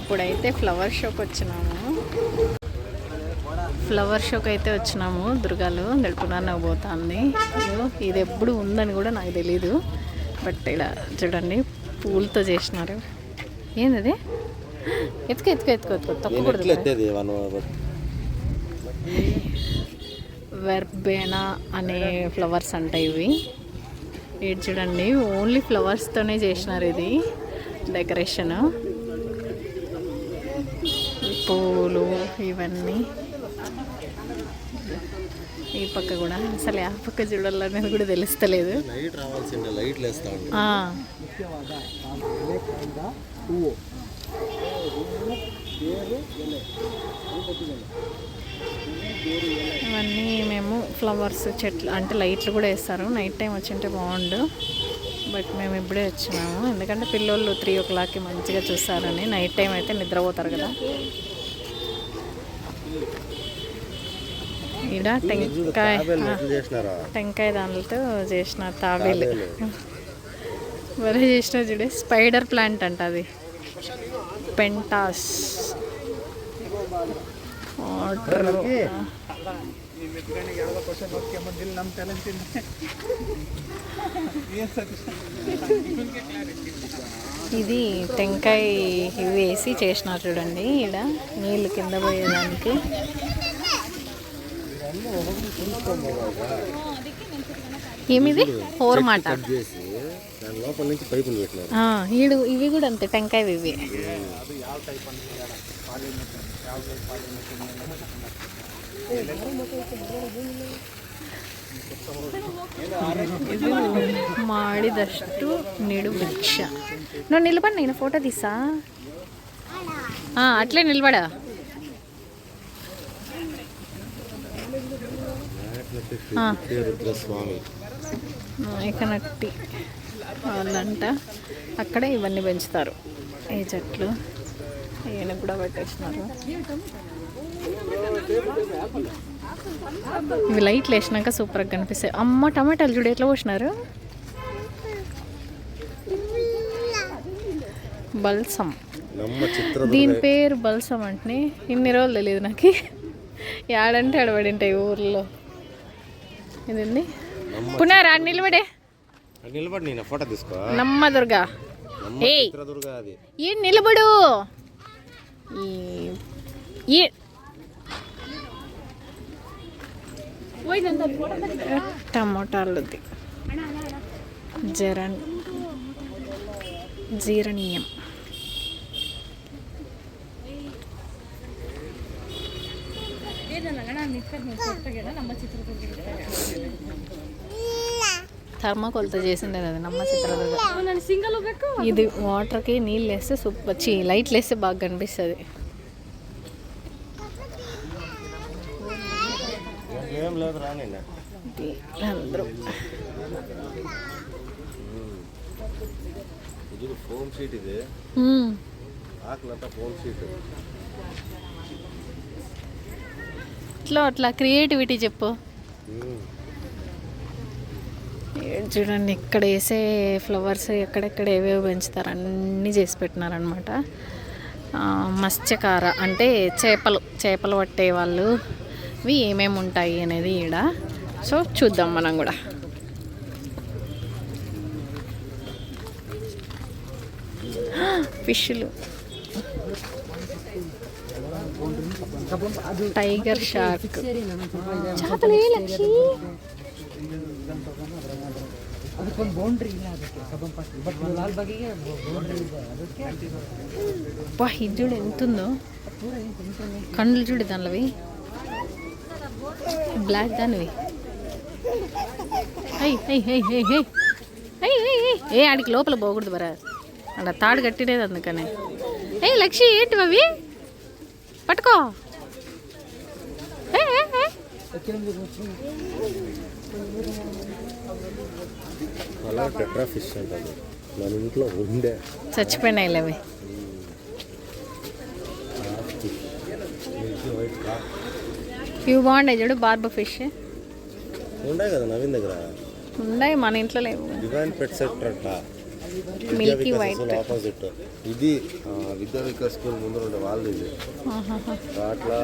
ఇప్పుడైతే ఫ్లవర్ షోకి వచ్చినాము దుర్గాలో నడుపున పోతుంది. ఇది ఎప్పుడు ఉందని కూడా నాకు తెలీదు. బట్ ఇలా చూడండి పూలతో చేసినారు. ఏంది తప్పకూడదు. వెర్బేనా అనే ఫ్లవర్స్ అంట ఇవి. ఇది చూడండి ఓన్లీ ఫ్లవర్స్తోనే చేసినారు ఇది డెకరేషన్. పూలు ఇవన్నీ ఈ పక్క కూడా అసలు ఆ పక్క చూడాలనేది కూడా తెలుస్తలేదు. ఇవన్నీ మేము ఫ్లవర్స్ చెట్లు అంటే లైట్లు కూడా వేస్తారు. నైట్ టైం వచ్చింటే బాగుండు. బట్ మేము ఇప్పుడే వచ్చినాము ఎందుకంటే పిల్లోళ్ళు 3 o'clockకి మంచిగా చూస్తారని. నైట్ టైం అయితే నిద్రపోతారు కదా. ఇక్కడ టెంకాయ దానిలతో చేసిన తాబేలు మరి చేసిన చూడే. స్పైడర్ ప్లాంట్ అంట అది. పెంటాస్ వాటర్. ఇది టెంకాయ ఇవి వేసి చేసినారు చూడండి. ఇక్కడ నీళ్ళు కింద పోయేదానికి. ఏమిది హోర్మాట. ఇవి కూడా అంతే టెంకాయ ఇవి. ఇది మాడిదಷ್ಟು నిడు భిక్ష. నువ్వు నిలబడి నేను ఫోటో తీసా. అట్లే నిలబడా. ఏకనట్టి వాళ్ళంట అక్కడ ఇవన్నీ పెంచుతారు. ఈ చెట్లు ఈయన కూడా పెట్టేసినారు. ఇవి లైట్లు వేసినాక సూపర్గా కనిపిస్తాయి. అమ్మ టమాటాలు చూడు ఎట్లా పోసినారు. బల్సం, దీని పేరు బల్సం అంటే ఇన్ని రోజులు తెలియదు నాకు. యాడంటే ఆడబడింటాయి ఊర్లో. ఇదండి పునరా నిలబడే ఫోటో తీసుకో. నమ్మ దుర్గా ఏ నిలబడు. టమోటాలది జీరణీయం. థర్మాకోల్తో చేసిండే అది నమ్మ చిత్రదుర్గ. ఇది వాటర్కి నీళ్ళు వేస్తే సూపర్, లైట్లు వేస్తే బాగా కనిపిస్తుంది. అందరూ ఇట్లా అట్లా క్రియేటివిటీ చెప్పు. చూడండి ఇక్కడ వేసే ఫ్లవర్స్ ఎక్కడెక్కడ ఏవేవి పెంచుతారు అన్నీ చేసి పెట్టినారనమాట. మత్స్యకార అంటే చేపలు పట్టే వాళ్ళు ఇవి ఏమేమి ఉంటాయి అనేది ఈడ. సో చూద్దాం మనం కూడా. ఫిష్లు, టైగర్ షార్క్, చేపలే లక్ష్మి. ఇది చూడు ఎంతుందో. కండ్లు చూడు దానివి బ్లాక్ దానివి. ఏ ఆడికి లోపల పోకూడదు బరా, అలా తాడు కట్టినేది అందుకనే. లక్ష్మి ఏంటి అవి పట్టుకో. చచ్చిపోయినాయి అవి. ఇవి బాగుంటాయి చూడు, బార్బర్ ఫిష్ ఉన్నాయి కదా నవీన్ దగ్గర. ఉన్నాయి, మన ఇంట్లో లేవు. డివైన్ పెట్ సెట్ మిల్కీ వైట్ ఆపోజిట్ ఇది విద్యా వికాస్ స్కూల్ ముందు ఉండే వాళ్ళు ఇది అట్లా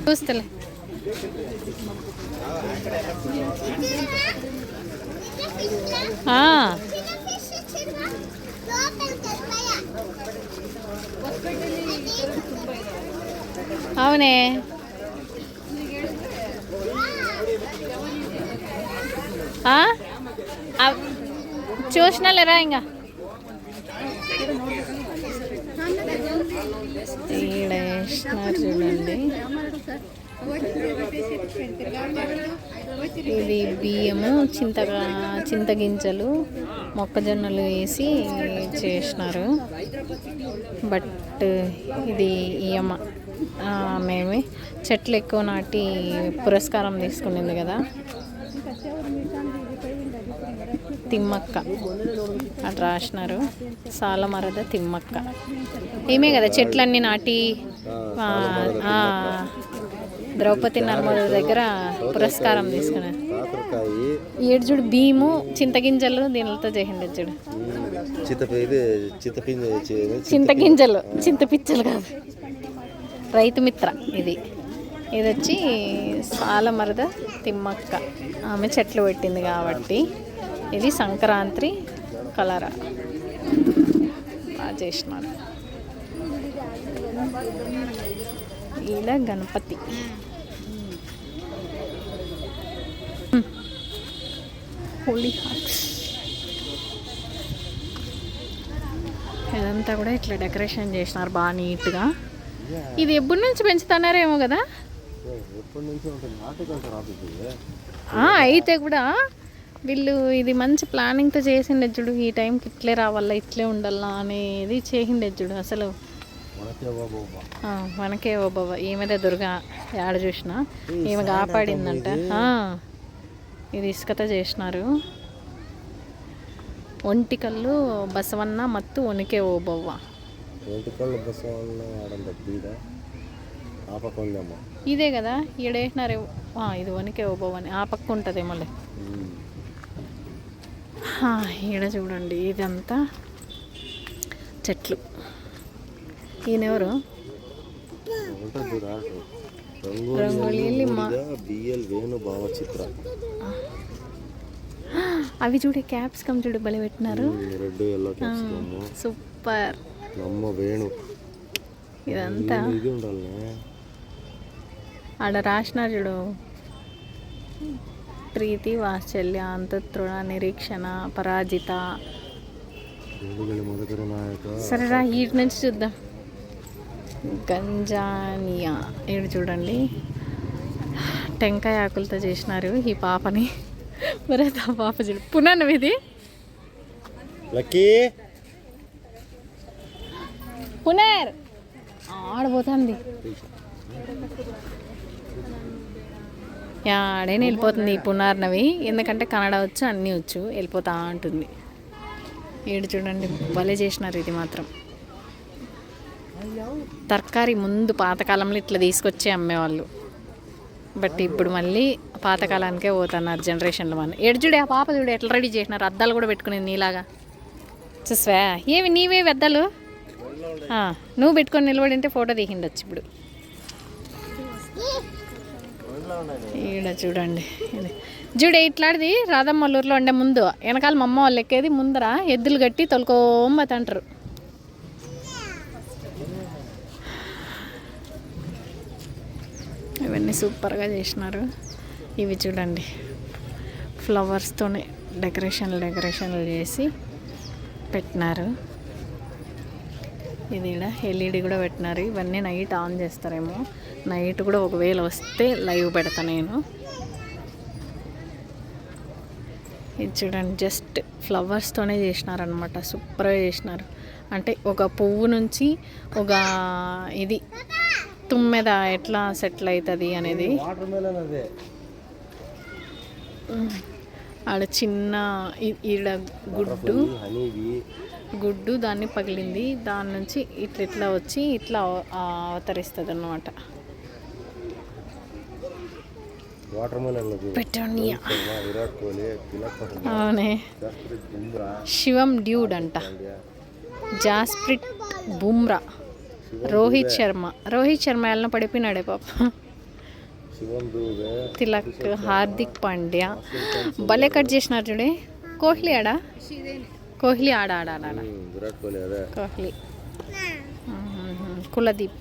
చూస్తలే అవునే చూసినా లేరా ఇంకా ఈడ వేసినారు చూడండి. ఇది బియ్యము చింతగింజలు మొక్కజొన్నలు వేసి చేసినారు. బట్ ఇది ఈయమ్మ మేమే చెట్లు ఎక్కువ నాటి పురస్కారం తీసుకునింది కదా, తిమ్మక్క అటు రాసినారు. సాలమరద తిమ్మక్క ఏమే కదా చెట్లన్నీ నాటి ద్రౌపది నర్మద దగ్గర పురస్కారం తీసుకున్నారు. ఏడు చూడు బియ్యము చింతగింజలు దీనితో చేసిండే చూడు. చింతగింజలు చింతపిచ్చలు కాదు, రైతు మిత్ర. ఇది వచ్చి సాలమరద తిమ్మక్క, ఆమె చెట్లు పెట్టింది కాబట్టి ఇది సంక్రాంతి కలరా బాగా చేసినారు. ఇలా గణపతి హోలీ హార్ట్స్ ఇదంతా కూడా ఇట్లా డెకరేషన్ చేసినారు బాగా నీట్గా. ఇది ఎప్పటి నుంచి పెంచుతున్నారేమో కదా. అయితే కూడా వీళ్ళు ఇది మంచి ప్లానింగ్తో చేసిండే చూడు. ఈ టైంకి ఇట్లే రావాలా ఇట్లే ఉండాలా అనేది చేసిండే చూడు. అసలు మనకే ఓ బాబా ఈమెదే దుర్గా ఆడ చూసినా ఈమె కాపాడిందంట. ఇది ఇసుకతో చేసినారు. ఒంటికల్లు బసవన్న మత్తు వణికే ఓ బవ్వ. ఇదే కదా ఈడేసినారు. ఇది వణికే ఓ బవ్వ అని ఆ పక్క ఉంటుంది మళ్ళీ. ఈడ చూడండి ఇదంతా చెట్లు. ఈయనెవరు? అవి చూడే క్యాప్సికమ్ చూడు బలి పెట్టినారు. సూపర్. ఇదంతా ఆడ రాసినారు చూడు. ప్రీతి వాత్సల్య అంతఃతృణ నిరీక్షణ పరాజిత. సరేరా వీటి నుంచి చూద్దాం. గంజానియా ఏడు చూడండి టెంకాయ ఆకులతో చేసినారు ఈ పాపని. మరి ఆ పాప చూడు పునర్నవి ఇది పునర్ ఆడబోతుంది. ఆడైనా వెళ్ళిపోతుంది ఈ పునర్నవి. ఎందుకంటే కన్నడ వచ్చు అన్నీ వచ్చు, వెళ్ళిపోతా ఉంటుంది. ఏడు చూడండి భలే చేసినారు. ఇది మాత్రం తరకారీ ముందు పాతకాలంలో ఇట్లా తీసుకొచ్చి అమ్మేవాళ్ళు. బట్ ఇప్పుడు మళ్ళీ పాతకాలానికే పోతున్నారు జనరేషన్లో. మన ఏడు చూడే ఆ పాప చూడు ఎట్లా రెడీ చేసినారు. అద్దాలు కూడా పెట్టుకునేది నీలాగా. చూసా ఏవి నీవే అద్దాలు నువ్వు పెట్టుకొని నిలబడింటే ఫోటో దిగిండొచ్చు. ఇప్పుడు ఈడ చూడండి చూడే ఇట్లాడిది రాధమ్మల్లూరులో ఉండే ముందు వెనకాల మా అమ్మ వాళ్ళు ఎక్కేది, ముందర ఎద్దులు కట్టి తొలుకోమ్మతంటారు. ఇవన్నీ సూపర్గా చేసినారు. ఇవి చూడండి ఫ్లవర్స్తోనే డెకరేషన్లు చేసి పెట్టినారు. ఇది ఎల్ఈడి కూడా పెట్టినారు. ఇవన్నీ నైట్ ఆన్ చేస్తారేమో. నైట్ కూడా ఒకవేళ వస్తే లైవ్ పెడతా నేను. ఇది చూడండి జస్ట్ ఫ్లవర్స్తోనే చేసినారనమాట. సూపర్గా చేసినారు. అంటే ఒక పువ్వు నుంచి ఒక ఇది తుమ్మెద ఎట్లా సెటిల్ అవుతుంది అనేది. వాటర్ మెలన్ అదే. ఆడ చిన్న ఈడ గుడ్డు దాన్ని పగిలింది, దాని నుంచి ఇట్లా వచ్చి ఇట్లా అవతరిస్తుంది అన్నమాట. పెటోనియా. అవునే, శివం డ్యూడ్ అంట, జాస్ప్రిట్ బుమ్రా, రోహిత్ శర్మ ఎలా పడిపోయినాడే పాప. తిలక్, హార్దిక్ పాండ్యా భలే కట్ చేసినారు చూడే. కోహ్లీ ఆడా, కోహ్లీ ఆడా కోహ్లీ. కులదీప్.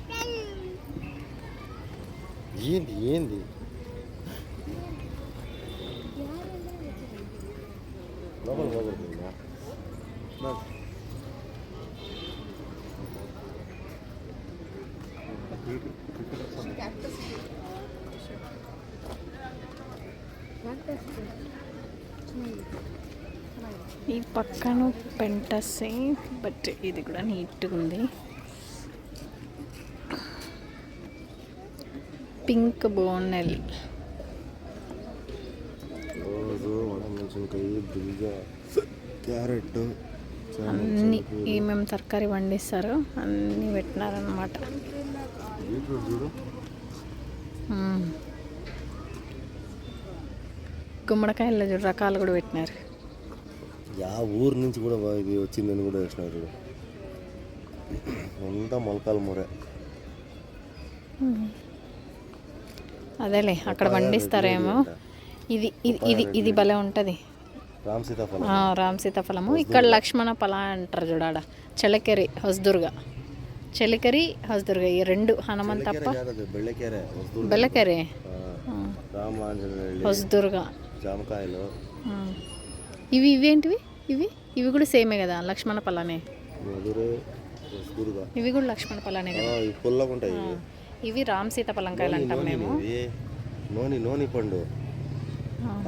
ఏంది ఈ పక్కన పెంటసే, బట్ ఇది కూడా నీట్గా ఉంది. పింక్ బోనెల్, క్యారెట్, అన్నీ ఏమేమి తరకారీ పండిస్తారో అన్నీ పెట్టినారనమాట. గుమ్మడికాయల్లో చూడు రకాలు కూడా పెట్టినారు. యా ఊరు నుంచి కూడా ఇది వచ్చిందని కూడా వేసినారు. అంతా మొలకాల మూరే. అదేలే అక్కడ పండిస్తారేమో. ఇది ఇది ఇది ఇది భలే ఉంటుంది, రామ్ సీతాఫలము. ఇక్కడ లక్ష్మణ ఫల అంటారు చూడాడ. చలకెరి హొస్దుర్గ, ఈ రెండు హనుమంతప్ప. బెల్లకెరే, హొస్దుర్గ. జామకాయలు ఇవేంటివి? ఇవి కూడా సేమే కదా, లక్ష్మణ ఫలానే. ఇవి కూడా లక్ష్మణ ఫలానే కదా, పుల్లగుంటాయి. ఇవి రామ్ సీతాఫలంకాయలు అంటాం మేము. నోని పండు,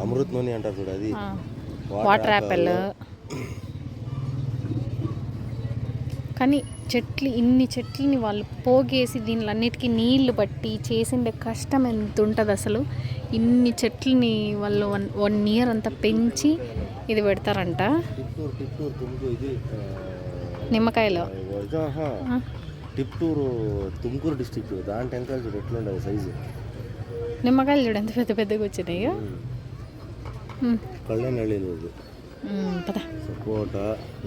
అమృత్ నోని అంటారు చూడు, అది వాటర్ యాపిల్. కానీ ఇన్ని చెట్లని వాళ్ళు పోగేసి దీనిలన్నిటికీ నీళ్లు బట్టి చేసిండే కష్టం ఎంత ఉంటుంది అసలు. ఇన్ని చెట్లని వాళ్ళు 1 year అంతా పెంచి ఇది పెడతారంట. నిమ్మకాయలు టిప్టూరు తుమ్కూరు డిస్ట్రిక్ట్, దాని టెంకాయలు చూడు ఎట్లుండవు సైజు. నిమ్మకాయలు చూడు ఎంత పెద్ద పెద్దగా వచ్చినాయో.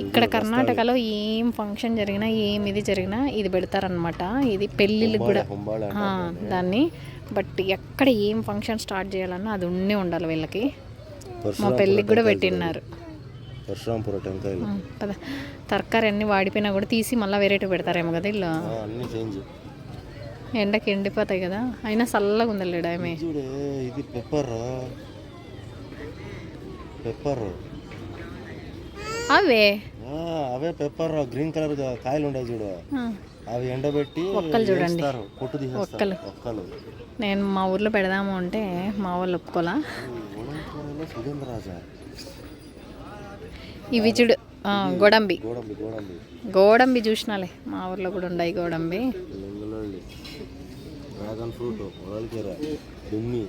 ఇక్కడ కర్ణాటకలో ఏం ఫంక్షన్ జరిగినా ఇది పెడతారనమాట. ఇది పెళ్ళిళ్ళకి కూడా దాన్ని. బట్ ఎక్కడ ఏం ఫంక్షన్ స్టార్ట్ చేయాలన్నా అది ఉండాలి వీళ్ళకి. మా పెళ్ళికి కూడా పెట్టిన్నారు. తరకారీ అన్ని వాడిపోయినా కూడా తీసి మళ్ళీ వెరైటీ పెడతారేమో కదా ఇల్లు. ఎండకి ఎండిపోతాయి కదా, అయినా చల్లగా ఉంది లేడామే. ఇది పెప్పర్ అవే పెప్పర్, గ్రీన్ కలర్ కాయలు ఉండే చూడు, అవి ఎండబెట్టి ఒక్కలు చూడండి, పొట్టు ఒక్కలు. నేను మా ఊర్లో పెడదాము అంటే మా వాళ్ళు ఒప్పుకోలా. ఇవి చూడు గోడంబి చూసినాలే, మా ఊర్లో కూడా ఉన్నాయి గోడంబి. Dragon fruit, దుమ్మి.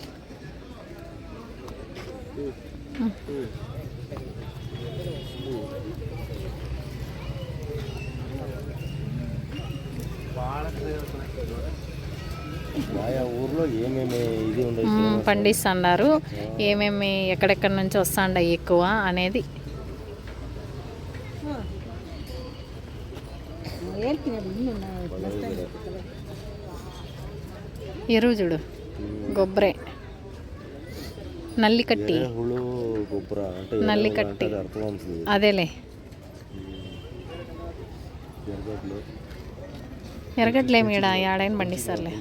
ఊర్లో ఏమేమి ఇది పండిస్తున్నారు, ఏమేమి ఎక్కడెక్కడి నుంచి వస్తాండాయి ఎక్కువ అనేది. ఎరువు చూడు, గొబ్బరే, నల్లికట్టి, నల్లికట్టి అదేలే. ఎరగడ్లేమి ఏడైనా పండిస్తారులే.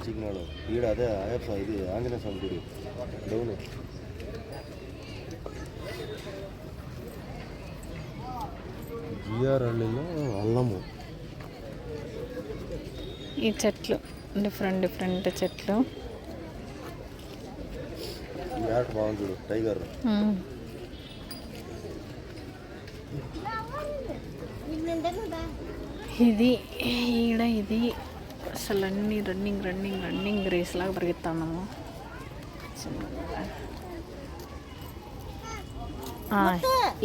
అల్లము. ఈ చెట్లు డిఫరెంట్ చెట్లు. బాగుంది టైగర్. ఇది ఈడ ఇది అసలు అన్నీ రన్నింగ్ రేస్ లాగా పరిగెత్తాము.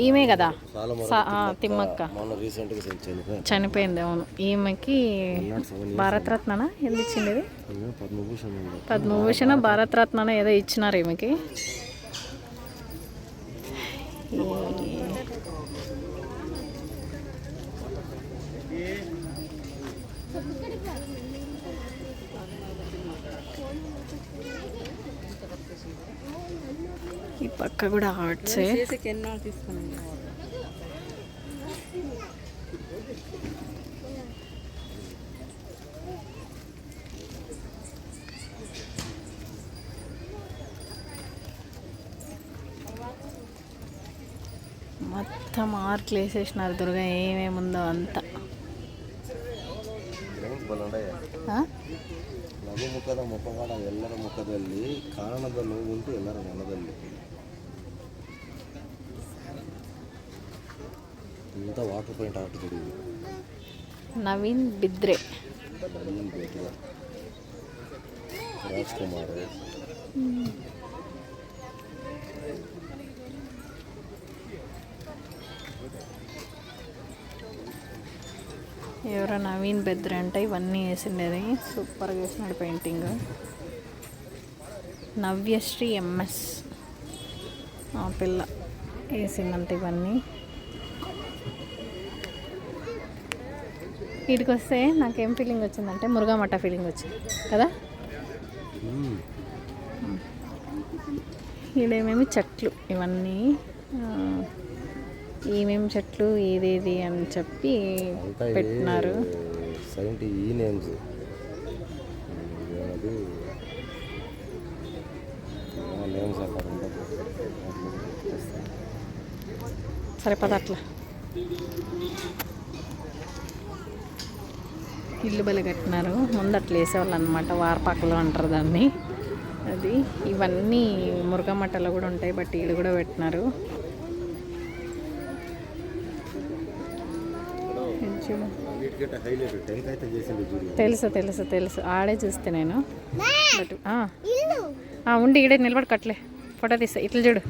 ఈమె కదా తిమ్మక్క చనిపోయింది. అవును, ఈమెకి భారతరత్న ఎందుకు ఇచ్చింది? పద్మభూషణ భారతరత్న ఏదో ఇచ్చినారు ఈమెకి. ఈ పక్క కూడా ఆర్ట్సే. మొత్తం ఆర్ట్లు వేసేసినారు దుర్గా, ఏమేముందో అంతా. ಲಘು ಮುಖದ ಮುಖವಾಡ ಎಲ್ಲರ ಮುಖದಲ್ಲಿ ಕಾರಣದ ನೋವುಂಟು ಎಲ್ಲರ ಮನದಲ್ಲಿ. ಇಂಥ ವಾಟರ್ ಪೇಂಟ್ ಆರ್ಟ್ ಕೊಡಿದ್ವಿ. ನವೀನ್ ಬಿದ್ರೆ, ರಾಜ್ಕುಮಾರ್, ఎవరో నవీన్ బెద్రే అంటే ఇవన్నీ వేసిండేది. సూపర్గా వేసినాడు పెయింటింగ్. నవ్యశ్రీ ఎంఎస్ ఆ పిల్ల వేసిందంట ఇవన్నీ. వీటికి వస్తే నాకేం ఫీలింగ్ వచ్చిందంటే మురుగా మఠ ఫీలింగ్ వచ్చింది కదా. ఈడేమేమి చెట్లు ఇవన్నీ, ఏమేమి చెట్లు ఏదేది అని చెప్పి పెట్టినారు. సరిపదా అట్లా ఇల్లు బలి కట్టినారు. ముందు అట్లా వేసేవాళ్ళు అనమాట, వారపాకలు అంటారు దాన్ని. అది ఇవన్నీ మురుగా మట్టలో కూడా ఉంటాయి, బట్ ఈడు కూడా పెట్టినారు. తెలుసు ఆడే చూస్తే నేను. బట్ ఉండి ఈడే నిలబడి కట్టలే ఫోటో తీస్తా. ఇట్లా చూడు,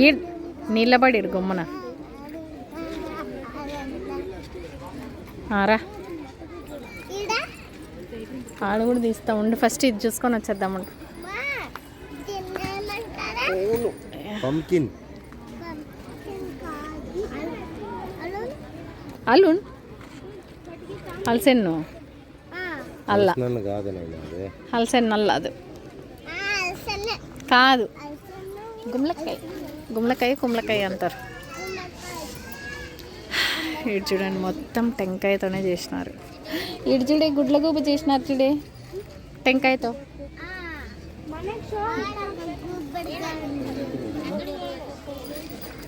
ఈ నిలబడి గమ్మున రా. ఆడ కూడా తీస్తా ఉండి, ఫస్ట్ ఇది చూసుకొని వచ్చేద్దామంట. అల్లున్ హల్సెన్ను అల్ల హల్సెన్ అల్ల అది కాదు, గుమ్మలకాయ అంటారు. ఇటు చూడండి, మొత్తం టెంకాయతోనే చేసినారు. ఇటు చూడే గుడ్ల గూబ చేసినారు చూడే టెంకాయతో.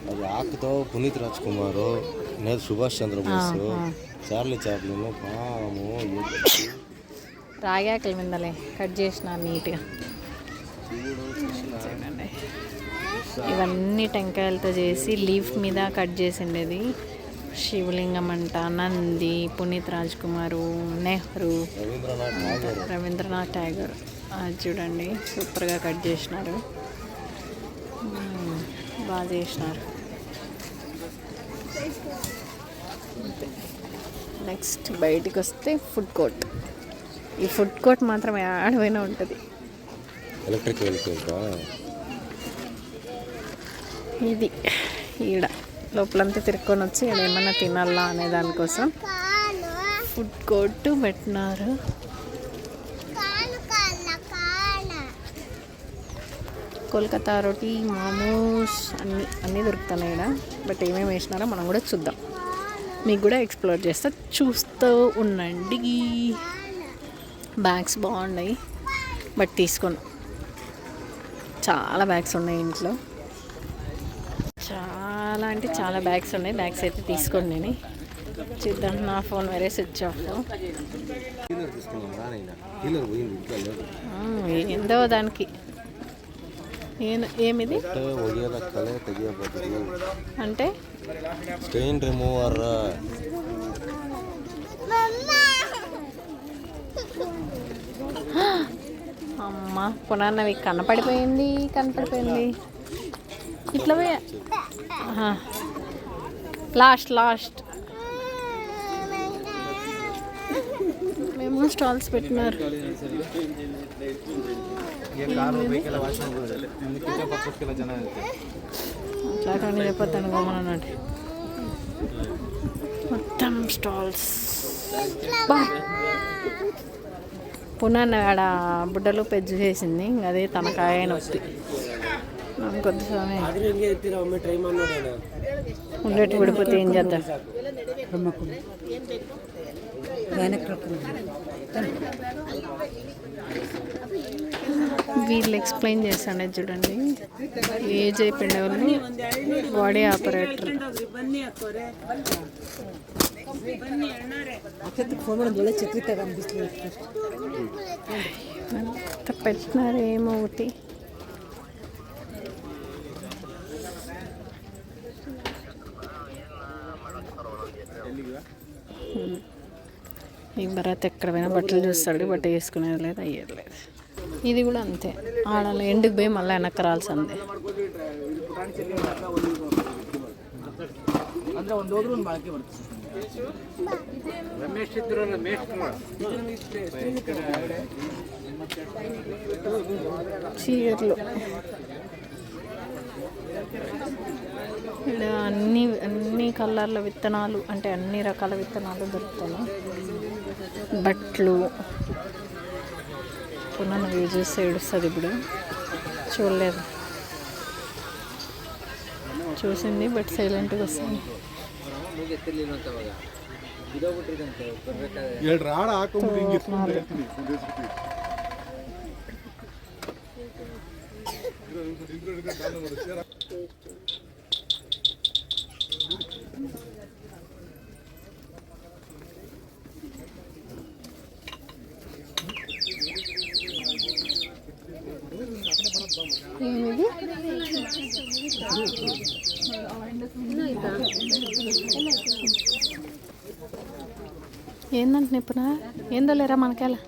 అది ఆకుతో పునీత్ రాజ్ కుమార్, నేను సుభాష్ చంద్రబోస్, చార్లీ చాప్లిన్, పాము, రాగాకల మీదలే కట్ చేసినారు నీట్గా. ఇవన్నీ టెంకాయలతో చేసి లీఫ్ మీద కట్ చేసిండేది. శివలింగం అంట, నంది, పునీత్ రాజ్ కుమారు, నెహ్రూ, రవీంద్రనాథ్ ఠాగూర్. అది చూడండి సూపర్గా కట్ చేసినారు, బాగా చేసినారు. నెక్స్ట్ బయటికి వస్తే ఫుడ్ కోర్ట్. ఈ ఫుడ్ కోర్ట్ మాత్రం ఆడపోయినా ఉంటుంది. ఎలక్ట్రిక్ ఇది ఈడ లోపలంతా తిరుక్కొని వచ్చి ఇక్కడ ఏమన్నా తినాలా అనే దానికోసం ఫుడ్ కోర్టు పెట్టినారు. కోల్కతా రోటీ, మోమోస్ అన్నీ దొరుకుతున్నాయి ఇక్కడ. బట్ ఏమేమి వేసినారో మనం కూడా చూద్దాం, మీకు కూడా ఎక్స్ప్లోర్ చేస్తా, చూస్తూ ఉండండి. బ్యాగ్స్ బాగున్నాయి బట్ తీసుకోను, చాలా బ్యాగ్స్ ఉన్నాయి ఇంట్లో, చాలా అంటే చాలా బ్యాగ్స్ ఉన్నాయి. బ్యాగ్స్ అయితే తీసుకోండి, నేను చూద్దాం. నా ఫోన్ వేరే స్విచ్ ఆఫ్. ఏందో దానికి ఏమిది అంటే స్టెయిన్ రిమూవర్. అమ్మ పునర్నవి కనపడిపోయింది. ఇట్లా లాస్ట్ మేము స్టాల్స్ పెట్టినారు. అట్లా చెప్పొద్దాను గమనండి. మొత్తం స్టాల్స్. పునర్నవి ఆడ బుడ్డలు పెజ్జు చేసింది. ఇంకా అదే తనకాయ నొప్పి. కొద్దిసేపు ఉండేట్టు పడిపోతే ఏం చేద్దాం. వీళ్ళు ఎక్స్ప్లెయిన్ చేస్తాను చూడండి. ఏజ్ అయిపోయిన వాళ్ళు బాడీ ఆపరేటర్. పెట్టినారు ఏమో ఒకటి. ఈ భరత్ ఎక్కడ పోయినా బట్టలు చూస్తాడు. బట్ట వేసుకునేది లేదు, అయ్యేది లేదు. ఇది కూడా అంతే. ఆడలో ఎండుకు పోయి మళ్ళీ వెనక్కి రాల్సిందే. చీరలు ఇక్కడ అన్ని కలర్ల విత్తనాలు, అంటే అన్ని రకాల విత్తనాలు దొరుకుతాయి. బట్టలు పునర్నవి చూస్తే ఏడుస్తుంది. ఇప్పుడు చూడలేదు, చూసింది బట్ సైలెంట్గా వస్తుంది. ఏమిది? ఏందంటే నిప్పున ఏందో లేరా మనకెలా.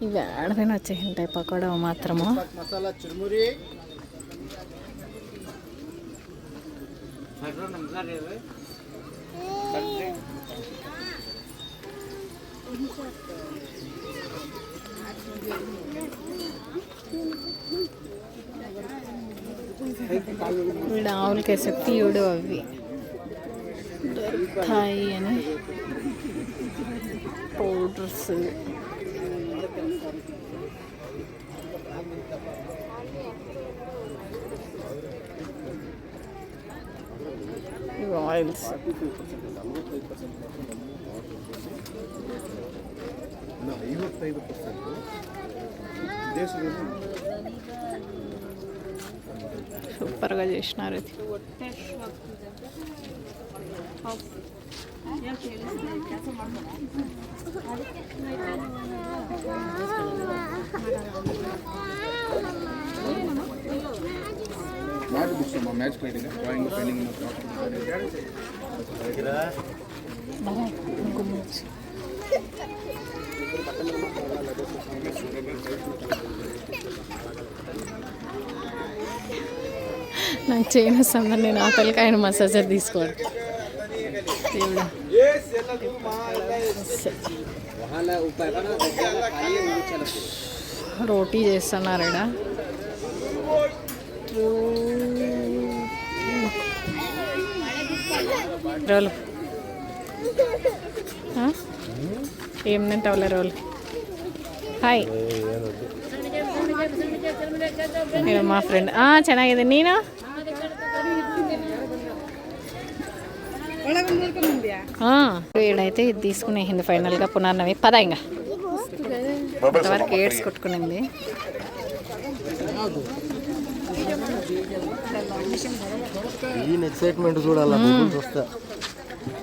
ఇవి ఆడపైన వచ్చేసింటాయి పకోడా మాత్రము. వీడు ఆవులకేసే తీయుడు అవి దొరుకుతాయి అని పౌడర్స్. ఆయిల్స్. సూపర్గా చేసినారు ఇది. నాకు చేయని వస్తుందని నేను ఆ పిల్లకాయన మసాజర్ తీసుకోవాలి. రోటీ చేస్తున్నారు ఇక్కడ. రోలు ఏం తింటావులే రోలు. హాయ్, మా ఫ్రెండ్. ಚೆನ್ನಾಗಿದೆ. ನೀನು వీడైతే ఇది తీసుకునేసింది ఫైనల్గా పునర్నవి. పద ఇంకా అంతవరకు ఏడ్స్ కొట్టుకునింది. ఎక్సైట్మెంట్ చూడాలి.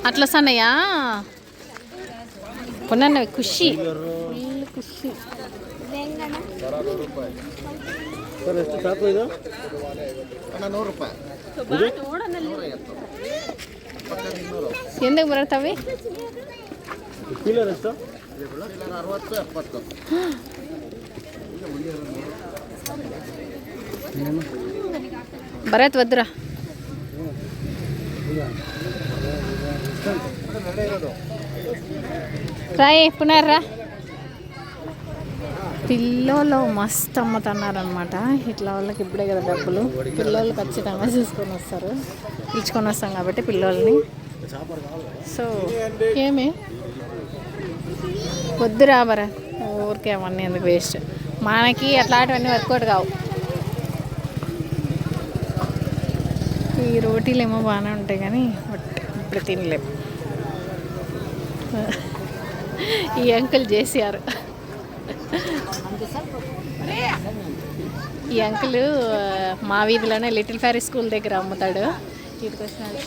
అట్లా సన్నయ్యా పునర్నవి ఖుషి ఖుషి. ಎಷ್ಟು ಸಾಕು ಇದು? 100 ರೂಪಾಯಿ. ಎಂದಕ್ಕೆ ಬರತ್ತವೆ ಬರತ್ ವದ್ರ రాయి పునర్రా పిల్లోళ్ళు మస్తు అమ్ముతున్నారనమాట. ఇట్లా వాళ్ళకి ఇప్పుడే కదా డబ్బులు. పిల్లోళ్ళు ఖచ్చితంగా చూసుకొని వస్తారు, పిలుచుకొని వస్తాం కాబట్టి పిల్లోల్ని. సో ఏమి వద్దు రాబరా ఊరికే అవన్నీ ఎందుకు వేస్ట్, మనకి అట్లాంటివన్నీ వర్కౌట్ కావు. ఈ రోటీలు ఏమో బాగానే ఉంటాయి కానీ బట్ ఇప్పుడు తినలేము. ఈ అంకుల్ చేసారు. ఈ అంకుల్ మా వీధిలోనే లిటిల్ ఫెరీ స్కూల్ దగ్గర అమ్ముతాడు. ఇటుకు వచ్చినాడు.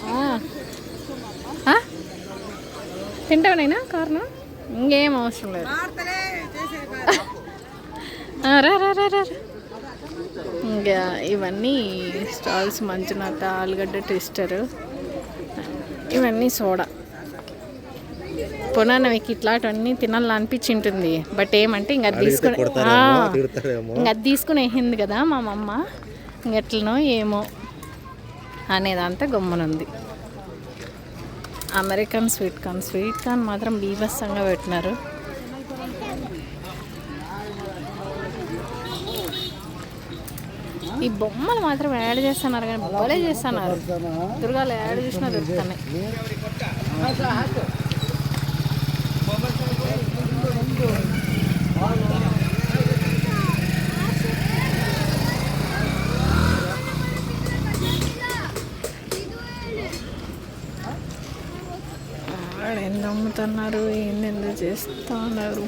తింటావునైనా కారణం ఇంకేం అవసరం లేదు. రా రా రా రా. ఇంకా ఇవన్నీ స్టాల్స్ మంచునాత, ఆలుగడ్డ ట్విస్టర్, ఇవన్నీ సోడా. పునానవికి ఇట్లాంటివన్నీ తినాలని అనిపించింటుంది. బట్ ఏమంటే ఇంక అది తీసుకుని అది తీసుకుని వేసింది కదా మా అమ్మ, ఇంకెట్లనో ఏమో అనేదంతా గమ్మునుంది. అమెరికన్ స్వీట్ కార్న్ మాత్రం బీభత్సంగా పెట్టినారు. ఈ బొమ్మలు మాత్రం యాడ్ చేస్తున్నారు కానీ భలే చేస్తున్నారు. దుర్గాలు యాడ్ చేసినా దొరుకుతున్నాయి. ఎంత అమ్ముతున్నారు, ఏందెందో చేస్తూ ఉన్నారు.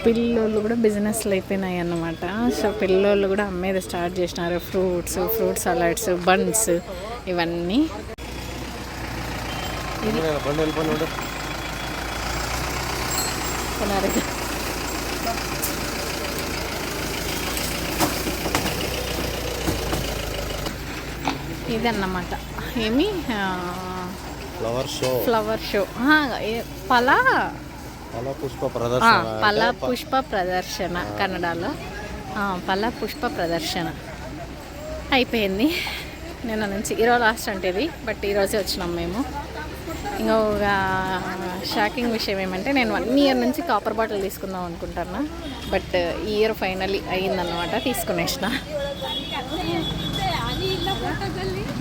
పిల్లోళ్ళు కూడా బిజినెస్లు అయిపోయినాయి అన్నమాట. సో పిల్లోళ్ళు కూడా అమ్మేది స్టార్ట్ చేసినారు. ఫ్రూట్ సలాడ్స్, బన్స్, ఇవన్నీ. ఇదన్నమాట ఏమి ఫ్లవర్ షో పల పుష్ప ప్రదర్శన కన్నడలో. పల పుష్ప ప్రదర్శన అయిపోయింది నిన్న నుంచి. ఈరోజు లాస్ట్ అంటే ఇది, బట్ ఈరోజే వచ్చినాం మేము. ఇంకొక షాకింగ్ విషయం ఏమంటే నేను 1 year నుంచి కాపర్ బాటిల్ తీసుకుందాం అనుకుంటున్నా, బట్ ఈ ఇయర్ ఫైనలీ అయ్యిందన్నమాట. తీసుకునేసిన.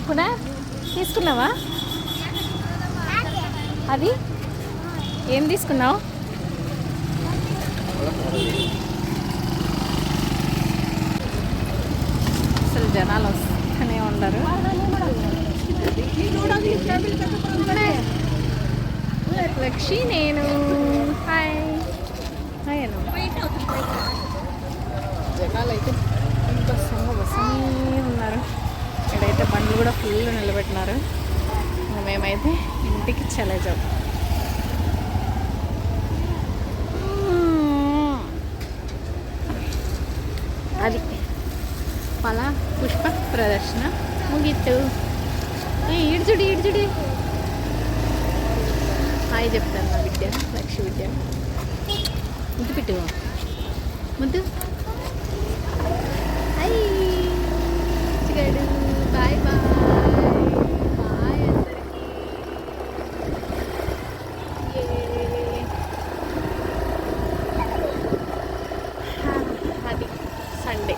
కూడా తీసుకున్నావా? అది ఏం తీసుకున్నావు? అసలు జనాలు వస్తూనే ఉండరు. లక్షి నేను హాయ్ హాయ్ అను. జనాలు అయితే ఇంకా వస్తూనే ఉన్నారు. ఇక్కడైతే బండ్లు కూడా ఫుల్ నిలబెట్టినారు. మేమైతే ఇంటికి చలేజాం. అది పల పుష్ప ప్రదర్శన ముగిత్తు. ఈడ్చుడి హాయ్ చెప్తాను నా బిడ్డ లక్ష్మి విద్య. ముద్దు పెట్టు ముద్దు. హాయ్ చిగాడు. బాయ్ బాయ్ బాయ్ అందరికీ. అది సండే.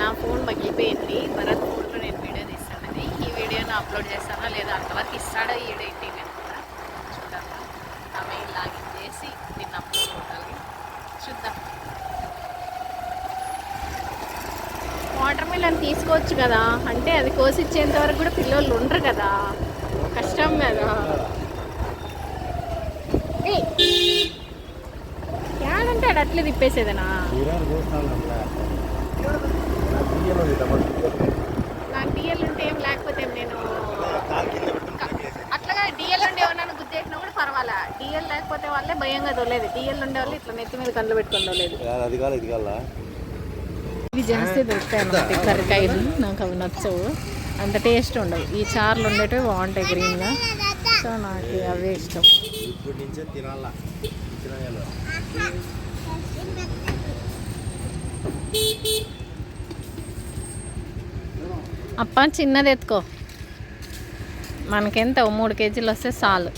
నా ఫోన్ పగిలిపోయింది. భరత్ ఫోన్లో నేను వీడియో తీస్తానని. ఈ వీడియోని అప్లోడ్ చేస్తానా లేదా అంతవరకు ఇస్తాడా ఈడేంటి అనుకుంటా. చూద్దాం. ఆమె లాగిన్ చేసి దీన్ని అప్లోడ్ కొట్టాలి. చూద్దాం. వాటర్ మిలన్ తీసుకోవచ్చు కదా, అంటే అది కోసిచ్చేంత వరకు కూడా పిల్లలు ఉండరు కదా, కష్టం కదా. ఏడంటే అది అట్లే తిప్పేసేదేనా? నాకు డిఎల్ ఉంటే ఏం లేకపోతే నేను అట్లాగా డిఎల్ ఉంటే లేకుండా కూడా పర్వాలా, డిఎల్ లేకపోతే వాళ్ళే భయంగా తోలేదు, డిఎల్ ఉండే వాళ్ళు ఇట్లా నెత్తి మీద కళ్ళు పెట్టుకొని తోలేదు. అది కాదు ఇది కాదా, ఇవి జాస్తి దొరుకుతాయి అన్నమాట కర్రకాయలు, నాకు అవి నచ్చవు, అంత టేస్ట్ ఉండవు. ఈ చార్లు ఉండేటివి బాగుంటాయి గ్రీన్గా, సో నాకు అవే ఇష్టం. ఇప్పుడు నుంచే తినాలా. అప్ప చిన్నది ఎత్తుకో, మనకెంత 3 కేజీలు వస్తే చాలు.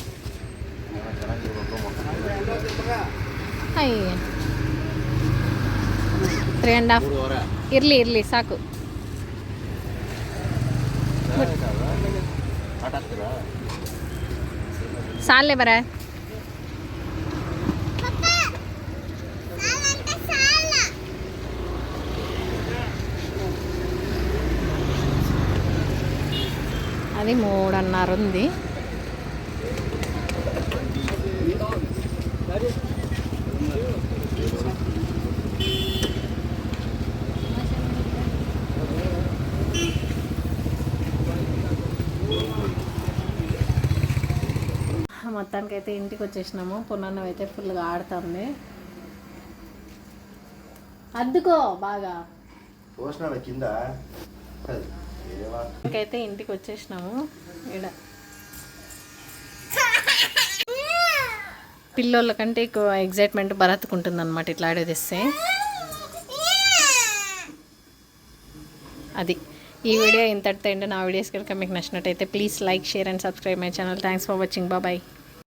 అయ్యి 3.5 ఇర్ಲಿ సాಕು. ಸಾಲೇ ಬರ అది 3.5 ఉంది. మొత్తానికి అయితే ఇంటికి వచ్చేసినాము. పునర్నవి అయితే ఫుల్గా ఆడుతుంది. అద్దుకో బాగా. కింద ఇంకైతే ఇంటికి వచ్చేసినాము. ఇక్కడ పిల్లోళ్ళ కంటే ఎక్కువ ఎగ్జైట్మెంట్ భరత్కుంటుంది అనమాట ఇట్లా ఆడేదిస్తే. అది ఈ వీడియో ఇంతటితో అండి. నా వీడియోస్ కనుక మీకు నచ్చినట్టయితే please like, share and subscribe my channel. Thanks for watching. Bye.